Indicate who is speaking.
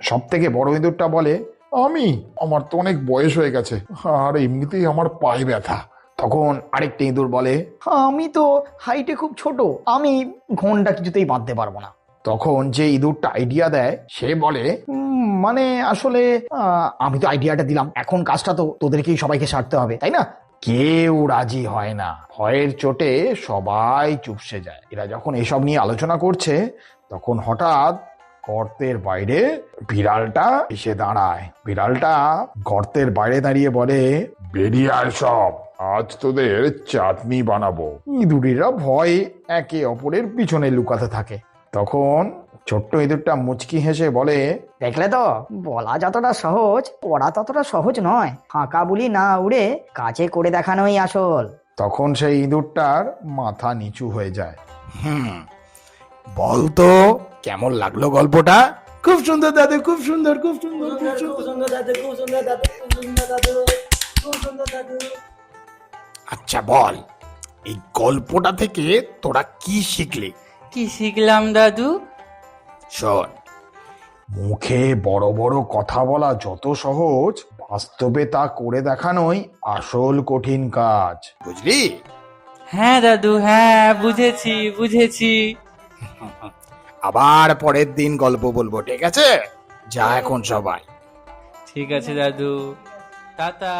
Speaker 1: সব থেকে বড় ইঁদুরটা বলে, আমার তো অনেক বয়স হয়ে গেছে, আর এমনিতেই আমার পায়ে ব্যথা। তখন আরেকটা ইঁদুর বলে,
Speaker 2: আমি তো হাইটে খুব ছোট, আমি ঘন্টা কিছুতেই বাঁধতে পারবো না।
Speaker 1: তখন যে ইঁদুরটা আইডিয়া দেয় সে বলে,
Speaker 2: মানে আসলে আমি তো আইডিয়াটা দিলাম, এখন কাজটা তো তোদেরকেই সবাইকে সারতে হবে, তাই না?
Speaker 1: কেউ রাজি হয় না। ভয়ের চোটে সবাই চুপসে যায়। এরা যখন এসব নিয়ে আলোচনা করছে তখন হঠাৎ গর্তের বাইরে বিড়ালটা এসে দাঁড়ায়। বিড়ালটা গর্তের বাইরে দাঁড়িয়ে বলে, বেরিয়ে আয় সব, আজ তোদের চাটনি বানাবো। ইঁদুরেরা ভয়ে একে অপরের পিছনে লুকাতে থাকে। তখন ছোট্ট ইঁদুরটা মুচকি হেসে বলে,
Speaker 2: দেখলে তো, বলা যতটা সহজ পড়া ততটা সহজ নয়। ফাঁকা বুলি না উড়ে কাজে করে দেখানোই আসল।
Speaker 1: তখন সেই ইঁদুরটার মাথা নিচু হয়ে যায়। বলতো কেমন লাগলো গল্পটা?
Speaker 3: খুব সুন্দর দাদু, খুব সুন্দর, খুব সুন্দর, খুব সুন্দর।
Speaker 1: আচ্ছা বল, এই গল্পটা থেকে তোরা কি শিখলি?
Speaker 4: কি শিখলাম দাদু?
Speaker 1: শোন, মুখে বড় বড় কথা বলা যত সহজ, বাস্তবে তা করে দেখানোই আসল কঠিন কাজ, বুঝলি?
Speaker 4: হ্যাঁ দাদু, হ্যাঁ, বুঝেছি বুঝেছি।
Speaker 1: আবার পরের দিন গল্প বলবো, ঠিক আছে? যা এখন সবাই।
Speaker 4: ঠিক আছে দাদু, টাটা।